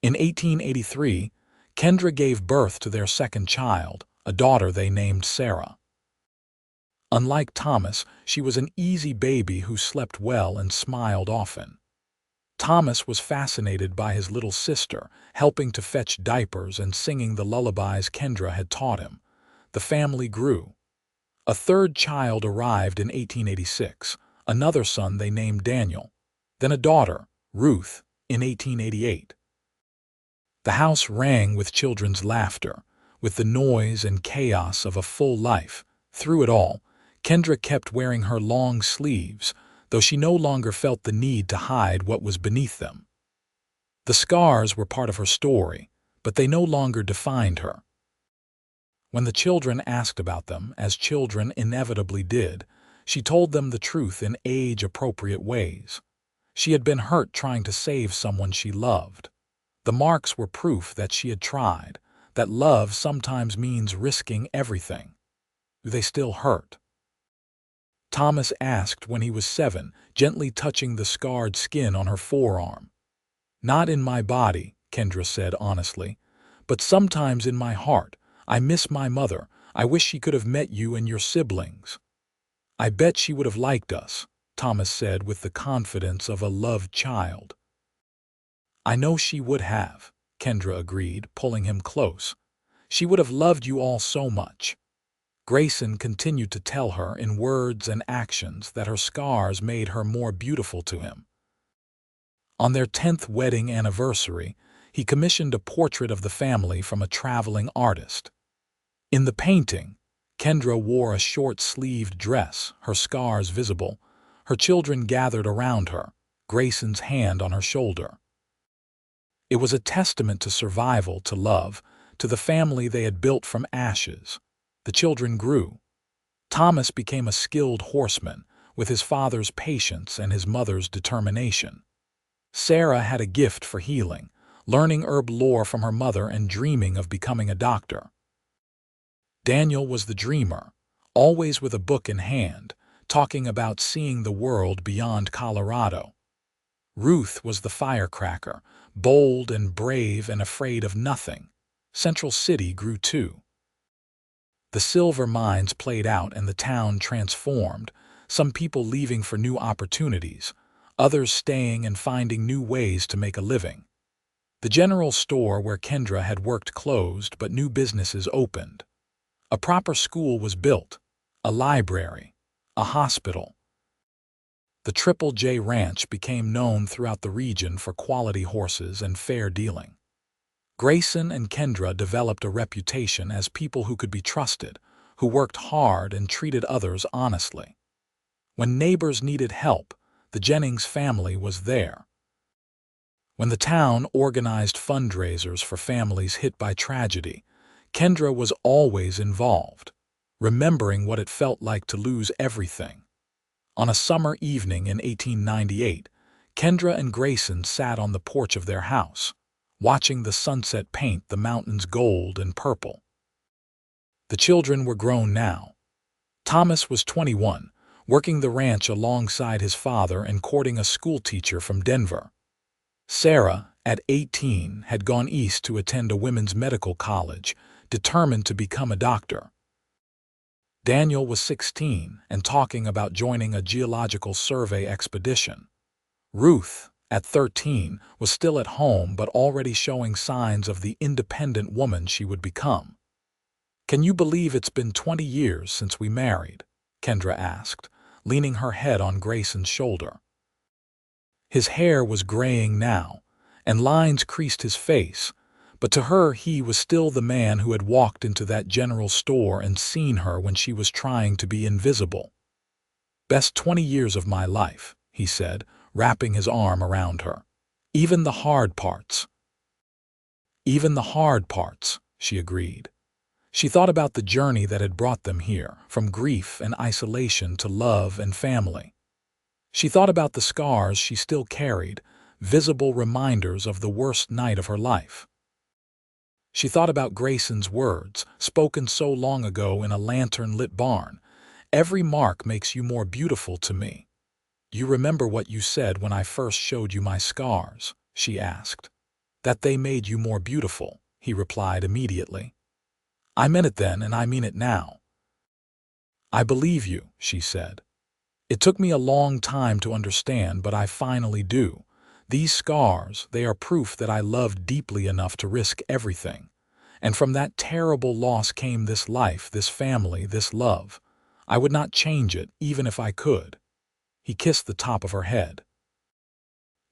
In 1883, Kendra gave birth to their second child, a daughter they named Sarah. Unlike Thomas, she was an easy baby who slept well and smiled often. Thomas was fascinated by his little sister, helping to fetch diapers and singing the lullabies Kendra had taught him. The family grew. A third child arrived in 1886, another son they named Daniel, then a daughter, Ruth, in 1888. The house rang with children's laughter, with the noise and chaos of a full life. Through it all, Kendra kept wearing her long sleeves, though she no longer felt the need to hide what was beneath them. The scars were part of her story, but they no longer defined her. When the children asked about them, as children inevitably did, she told them the truth in age-appropriate ways. She had been hurt trying to save someone she loved. The marks were proof that she had tried, that love sometimes means risking everything. They still hurt. Thomas asked when he was 7, gently touching the scarred skin on her forearm. "Not in my body," Kendra said honestly, "but sometimes in my heart. I miss my mother. I wish she could have met you and your siblings." "I bet she would have liked us," Thomas said with the confidence of a loved child. "I know she would have," Kendra agreed, pulling him close. "She would have loved you all so much." Grayson continued to tell her in words and actions that her scars made her more beautiful to him. On their 10th wedding anniversary, he commissioned a portrait of the family from a traveling artist. In the painting, Kendra wore a short-sleeved dress, her scars visible. Her children gathered around her, Grayson's hand on her shoulder. It was a testament to survival, to love, to the family they had built from ashes. The children grew. Thomas became a skilled horseman, with his father's patience and his mother's determination. Sarah had a gift for healing, learning herb lore from her mother and dreaming of becoming a doctor. Daniel was the dreamer, always with a book in hand, talking about seeing the world beyond Colorado. Ruth was the firecracker, bold and brave and afraid of nothing. Central City grew too. The silver mines played out and the town transformed, some people leaving for new opportunities, others staying and finding new ways to make a living. The general store where Kendra had worked closed, but new businesses opened. A proper school was built, a library, a hospital. The Triple J Ranch became known throughout the region for quality horses and fair dealing. Grayson and Kendra developed a reputation as people who could be trusted, who worked hard and treated others honestly. When neighbors needed help, the Jennings family was there. When the town organized fundraisers for families hit by tragedy, Kendra was always involved, remembering what it felt like to lose everything. On a summer evening in 1898, Kendra and Grayson sat on the porch of their house, watching the sunset paint the mountains gold and purple. The children were grown now. Thomas was 21, working the ranch alongside his father and courting a schoolteacher from Denver. Sarah, at 18, had gone east to attend a women's medical college, determined to become a doctor. Daniel was 16 and talking about joining a geological survey expedition. Ruth, at 13, was still at home but already showing signs of the independent woman she would become. "Can you believe it's been 20 years since we married?" Kendra asked, leaning her head on Grayson's shoulder. His hair was graying now, and lines creased his face, But to her, he was still the man who had walked into that general store and seen her when she was trying to be invisible. "Best 20 years of my life," he said, wrapping his arm around her. "Even the hard parts." "Even the hard parts," she agreed. She thought about the journey that had brought them here, from grief and isolation to love and family. She thought about the scars she still carried, visible reminders of the worst night of her life. She thought about Grayson's words, spoken so long ago in a lantern-lit barn. "Every mark makes you more beautiful to me." "You remember what you said when I first showed you my scars?" she asked. "That they made you more beautiful," he replied immediately. "I meant it then, and I mean it now." "I believe you," she said. "It took me a long time to understand, but I finally do. These scars, they are proof that I loved deeply enough to risk everything. And from that terrible loss came this life, this family, this love. I would not change it, even if I could." He kissed the top of her head.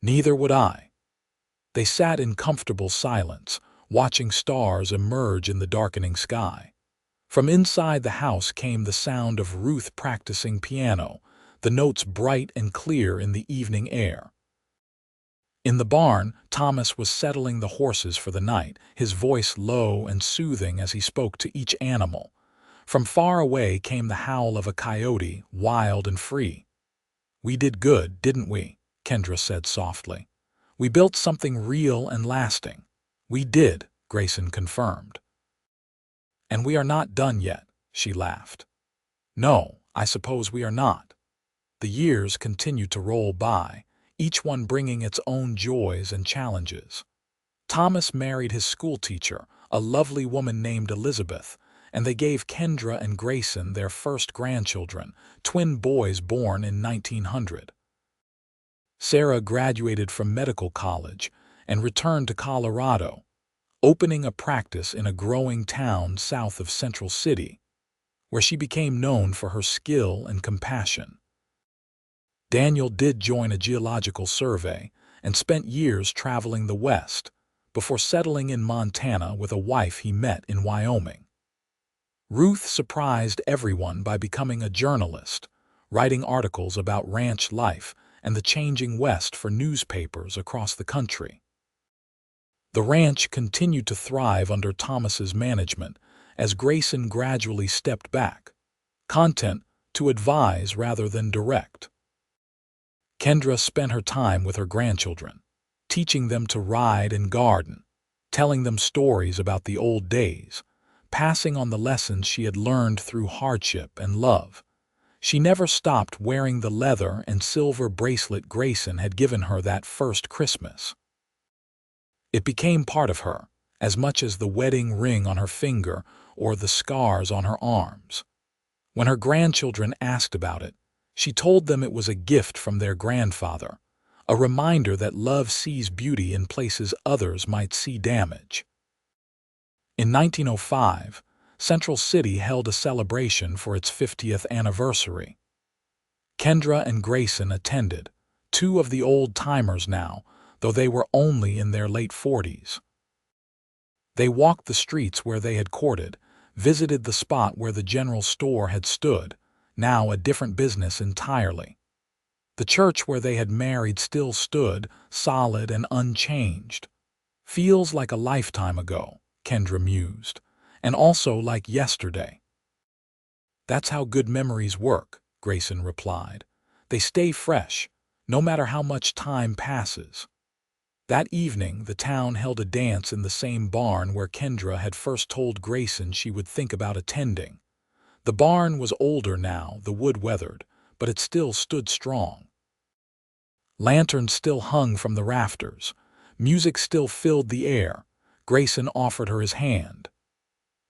"Neither would I." They sat in comfortable silence, watching stars emerge in the darkening sky. From inside the house came the sound of Ruth practicing piano, the notes bright and clear in the evening air. In the barn, Thomas was settling the horses for the night, his voice low and soothing as he spoke to each animal. From far away came the howl of a coyote, wild and free. "We did good, didn't we?" Kendra said softly. "We built something real and lasting." "We did," Grayson confirmed. "And we are not done yet," she laughed. "No, I suppose we are not." The years continued to roll by, each one bringing its own joys and challenges. Thomas married his schoolteacher, a lovely woman named Elizabeth, and they gave Kendra and Grayson their first grandchildren, twin boys born in 1900. Sarah graduated from medical college and returned to Colorado, opening a practice in a growing town south of Central City, where she became known for her skill and compassion. Daniel did join a geological survey and spent years traveling the West before settling in Montana with a wife he met in Wyoming. Ruth surprised everyone by becoming a journalist, writing articles about ranch life and the changing West for newspapers across the country. The ranch continued to thrive under Thomas's management as Grayson gradually stepped back, content to advise rather than direct. Kendra spent her time with her grandchildren, teaching them to ride and garden, telling them stories about the old days, passing on the lessons she had learned through hardship and love. She never stopped wearing the leather and silver bracelet Grayson had given her that first Christmas. It became part of her, as much as the wedding ring on her finger or the scars on her arms. When her grandchildren asked about it, she told them it was a gift from their grandfather, a reminder that love sees beauty in places others might see damage. In 1905, Central City held a celebration for its 50th anniversary. Kendra and Grayson attended, two of the old-timers now, though they were only in their late 40s. They walked the streets where they had courted, visited the spot where the general store had stood, now a different business entirely. The church where they had married still stood, solid and unchanged. "Feels like a lifetime ago," Kendra mused, "and also like yesterday." "That's how good memories work," Grayson replied. "They stay fresh, no matter how much time passes." That evening, the town held a dance in the same barn where Kendra had first told Grayson she would think about attending. The barn was older now, the wood weathered, but it still stood strong. Lanterns still hung from the rafters. Music still filled the air. Grayson offered her his hand.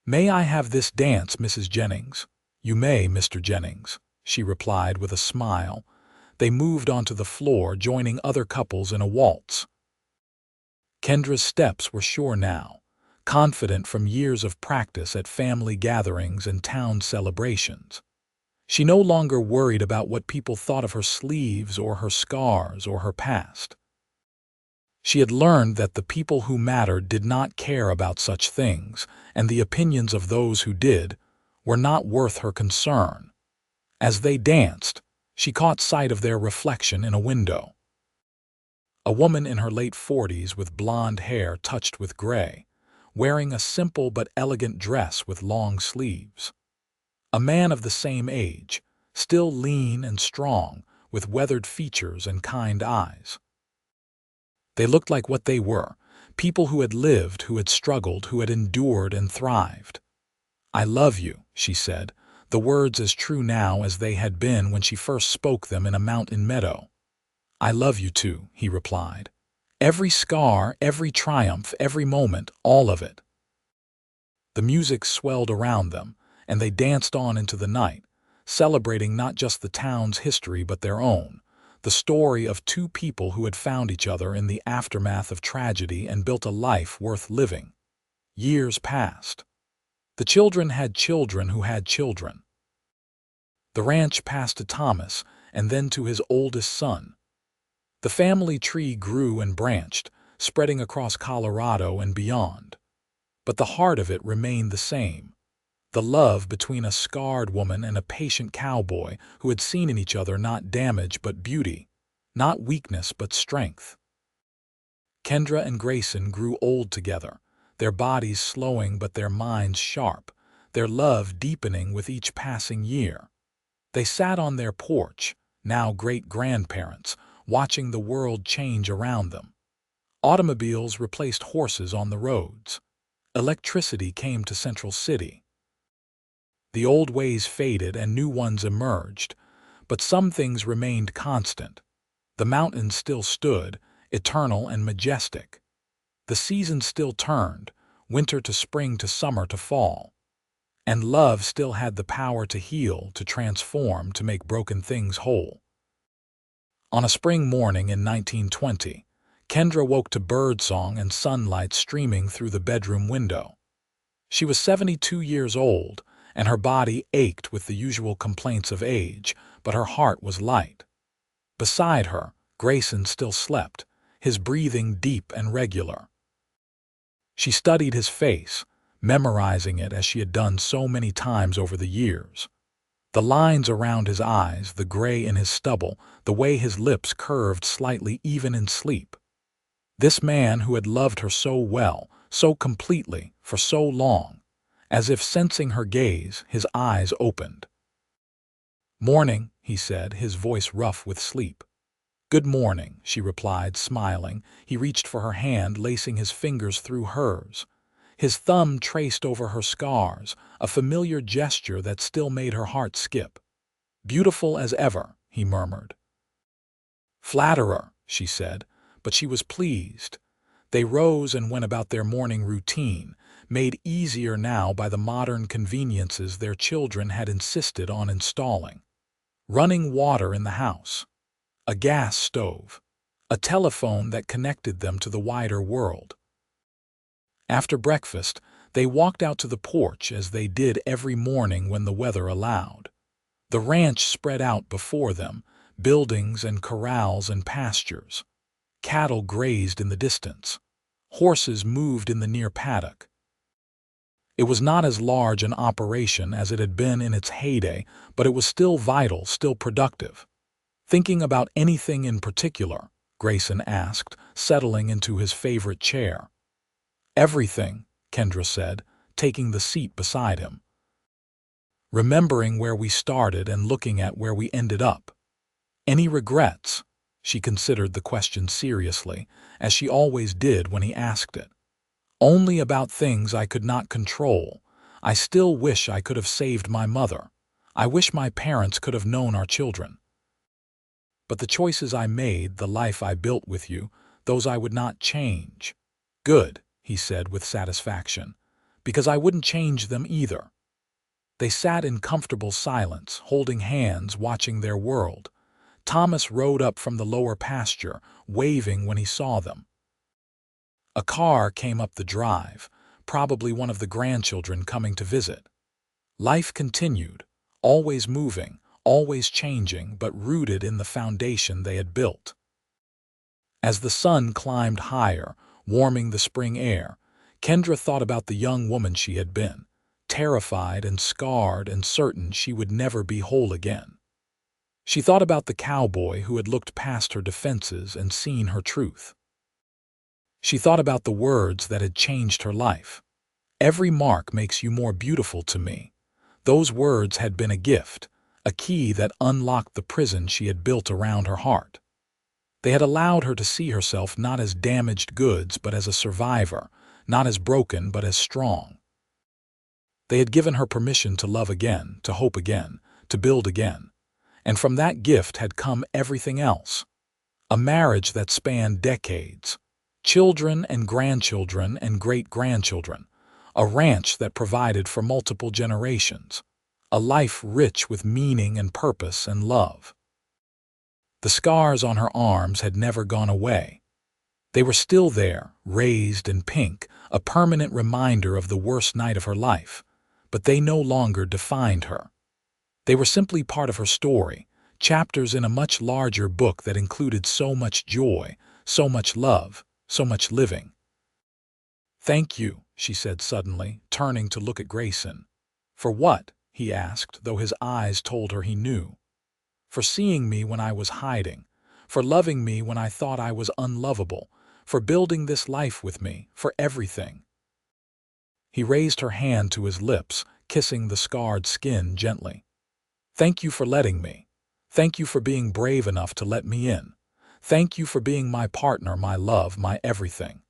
"May I have this dance, Mrs. Jennings?" "You may, Mr. Jennings," she replied with a smile. They moved onto the floor, joining other couples in a waltz. Kendra's steps were sure now, confident from years of practice at family gatherings and town celebrations. She no longer worried about what people thought of her sleeves or her scars or her past. She had learned that the people who mattered did not care about such things, and the opinions of those who did were not worth her concern. As they danced, she caught sight of their reflection in a window. A woman in her late 40s with blonde hair touched with gray, wearing a simple but elegant dress with long sleeves. A man of the same age, still lean and strong, with weathered features and kind eyes. They looked like what they were, people who had lived, who had struggled, who had endured and thrived. "I love you," she said, the words as true now as they had been when she first spoke them in a mountain meadow. "I love you too," he replied. "Every scar, every triumph, every moment, all of it." The music swelled around them, and they danced on into the night, celebrating not just the town's history but their own, the story of two people who had found each other in the aftermath of tragedy and built a life worth living. Years passed. The children had children who had children. The ranch passed to Thomas, and then to his oldest son. The family tree grew and branched, spreading across Colorado and beyond. But the heart of it remained the same. The love between a scarred woman and a patient cowboy who had seen in each other not damage but beauty, not weakness but strength. Kendra and Grayson grew old together, their bodies slowing but their minds sharp, their love deepening with each passing year. They sat on their porch, now great-grandparents, watching the world change around them. Automobiles replaced horses on the roads. Electricity came to Central City. The old ways faded and new ones emerged, but some things remained constant. The mountains still stood, eternal and majestic. The seasons still turned, winter to spring to summer to fall. And love still had the power to heal, to transform, to make broken things whole. On a spring morning in 1920, Kendra woke to birdsong and sunlight streaming through the bedroom window. She was 72 years old, and her body ached with the usual complaints of age, but her heart was light. Beside her, Grayson still slept, his breathing deep and regular. She studied his face, memorizing it as she had done so many times over the years. The lines around his eyes, the gray in his stubble, the way his lips curved slightly even in sleep. This man who had loved her so well, so completely, for so long. As if sensing her gaze, his eyes opened. "Morning," he said, his voice rough with sleep. "Good morning," she replied, smiling. He reached for her hand, lacing his fingers through hers. His thumb traced over her scars, a familiar gesture that still made her heart skip. "Beautiful as ever," he murmured. "Flatterer," she said, but she was pleased. They rose and went about their morning routine, made easier now by the modern conveniences their children had insisted on installing. Running water in the house, a gas stove, a telephone that connected them to the wider world. After breakfast, they walked out to the porch as they did every morning when the weather allowed. The ranch spread out before them, buildings and corrals and pastures. Cattle grazed in the distance. Horses moved in the near paddock. It was not as large an operation as it had been in its heyday, but it was still vital, still productive. "Thinking about anything in particular?" Grayson asked, settling into his favorite chair. "Everything," Kendra said, taking the seat beside him. "Remembering where we started and looking at where we ended up. Any regrets?" She considered the question seriously, as she always did when he asked it. "Only about things I could not control. I still wish I could have saved my mother. I wish my parents could have known our children. But the choices I made, the life I built with you, those I would not change." "Good," he said with satisfaction, "because I wouldn't change them either." They sat in comfortable silence, holding hands, watching their world. Thomas rode up from the lower pasture, waving when he saw them. A car came up the drive, probably one of the grandchildren coming to visit. Life continued, always moving, always changing, but rooted in the foundation they had built. As the sun climbed higher, warming the spring air, Kendra thought about the young woman she had been, terrified and scarred and certain she would never be whole again. She thought about the cowboy who had looked past her defenses and seen her truth. She thought about the words that had changed her life. "Every mark makes you more beautiful to me." Those words had been a gift, a key that unlocked the prison she had built around her heart. They had allowed her to see herself not as damaged goods but as a survivor, not as broken but as strong. They had given her permission to love again, to hope again, to build again. And from that gift had come everything else. A marriage that spanned decades, children and grandchildren and great-grandchildren, a ranch that provided for multiple generations, a life rich with meaning and purpose and love. The scars on her arms had never gone away. They were still there, raised in pink, a permanent reminder of the worst night of her life, but they no longer defined her. They were simply part of her story, chapters in a much larger book that included so much joy, so much love, so much living. "Thank you," she said suddenly, turning to look at Grayson. "For what?" he asked, though his eyes told her he knew. "For seeing me when I was hiding, for loving me when I thought I was unlovable, for building this life with me, for everything." He raised her hand to his lips, kissing the scarred skin gently. "Thank you for letting me. Thank you for being brave enough to let me in. Thank you for being my partner, my love, my everything."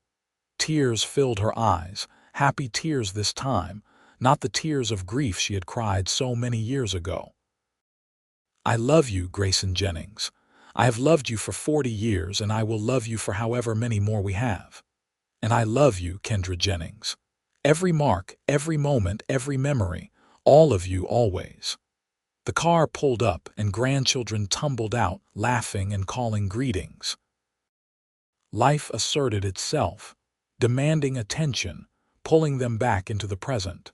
Tears filled her eyes, happy tears this time, not the tears of grief she had cried so many years ago. "I love you, Grayson Jennings. I have loved you for 40 years, and I will love you for however many more we have. And I love you, Kendra Jennings. Every mark, every moment, every memory, all of you always." The car pulled up and grandchildren tumbled out, laughing and calling greetings. Life asserted itself, demanding attention, pulling them back into the present.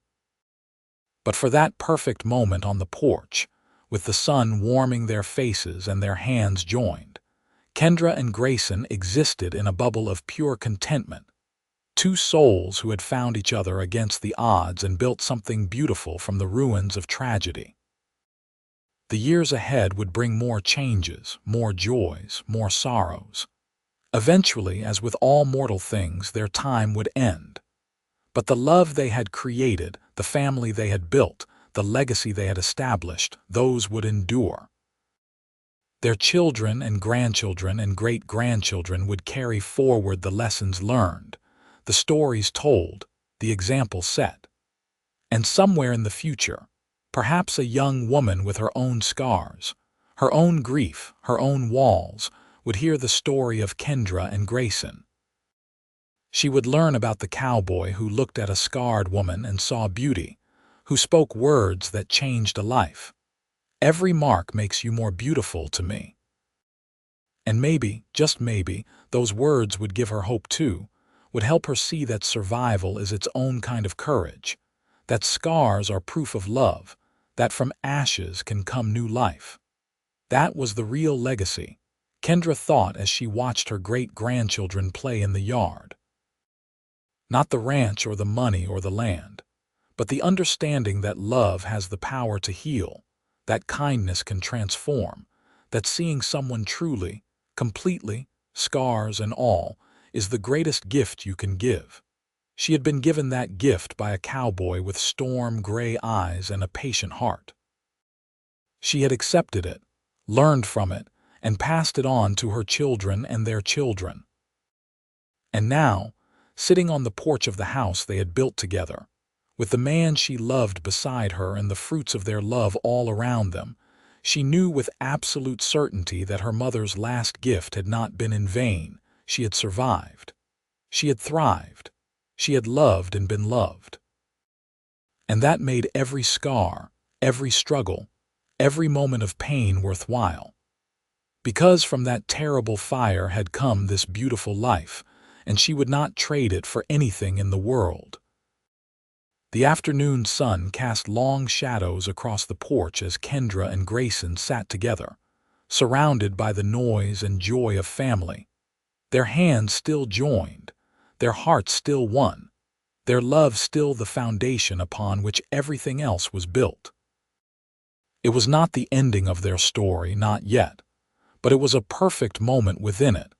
But for that perfect moment on the porch, with the sun warming their faces and their hands joined, Kendra and Grayson existed in a bubble of pure contentment. Two souls who had found each other against the odds and built something beautiful from the ruins of tragedy. The years ahead would bring more changes, more joys, more sorrows. Eventually, as with all mortal things, their time would end. But the love they had created, the family they had built, the legacy they had established, those would endure. Their children and grandchildren and great-grandchildren would carry forward the lessons learned, the stories told, the example set. And somewhere in the future, perhaps a young woman with her own scars, her own grief, her own walls, would hear the story of Kendra and Grayson. She would learn about the cowboy who looked at a scarred woman and saw beauty, who spoke words that changed a life. "Every mark makes you more beautiful to me." And maybe, just maybe, those words would give her hope too, would help her see that survival is its own kind of courage, that scars are proof of love, that from ashes can come new life. That was the real legacy, Kendra thought as she watched her great-grandchildren play in the yard. Not the ranch or the money or the land, but the understanding that love has the power to heal, that kindness can transform, that seeing someone truly, completely, scars and all, is the greatest gift you can give. She had been given that gift by a cowboy with storm-gray eyes and a patient heart. She had accepted it, learned from it, and passed it on to her children and their children. And now, sitting on the porch of the house they had built together, with the man she loved beside her and the fruits of their love all around them, she knew with absolute certainty that her mother's last gift had not been in vain. She had survived. She had thrived. She had loved and been loved. And that made every scar, every struggle, every moment of pain worthwhile. Because from that terrible fire had come this beautiful life, and she would not trade it for anything in the world. The afternoon sun cast long shadows across the porch as Kendra and Grayson sat together, surrounded by the noise and joy of family. Their hands still joined, their hearts still one, their love still the foundation upon which everything else was built. It was not the ending of their story, not yet, but it was a perfect moment within it,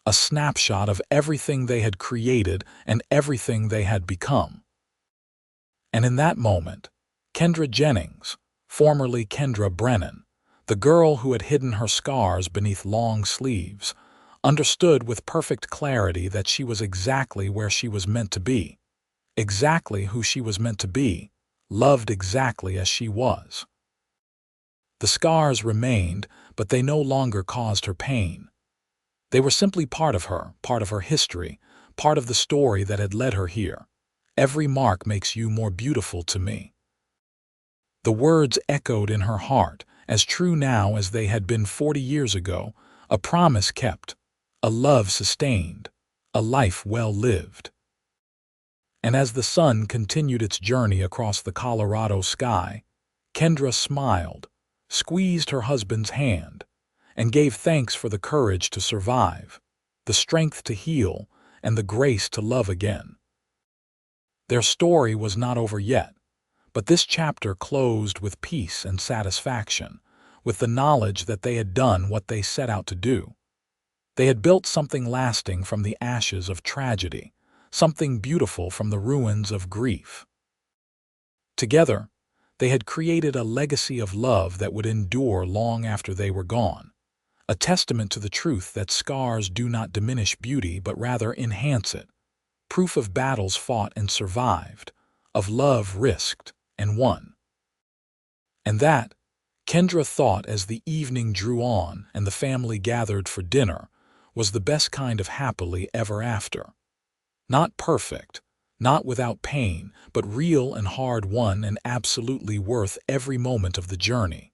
a snapshot of everything they had created and everything they had become. And in that moment, Kendra Jennings, formerly Kendra Brennan, the girl who had hidden her scars beneath long sleeves, understood with perfect clarity that she was exactly where she was meant to be, exactly who she was meant to be, loved exactly as she was. The scars remained, but they no longer caused her pain. They were simply part of her history, part of the story that had led her here. Every mark makes you more beautiful to me. The words echoed in her heart, as true now as they had been 40 years ago, a promise kept, a love sustained, a life well lived. And as the sun continued its journey across the Colorado sky, Kendra smiled, squeezed her husband's hand, and gave thanks for the courage to survive, the strength to heal, and the grace to love again. Their story was not over yet, but this chapter closed with peace and satisfaction, with the knowledge that they had done what they set out to do. They had built something lasting from the ashes of tragedy, something beautiful from the ruins of grief. Together, they had created a legacy of love that would endure long after they were gone, a testament to the truth that scars do not diminish beauty but rather enhance it, proof of battles fought and survived, of love risked and won. And that, Kendra thought as the evening drew on and the family gathered for dinner, was the best kind of happily ever after. Not perfect, not without pain, but real and hard-won and absolutely worth every moment of the journey.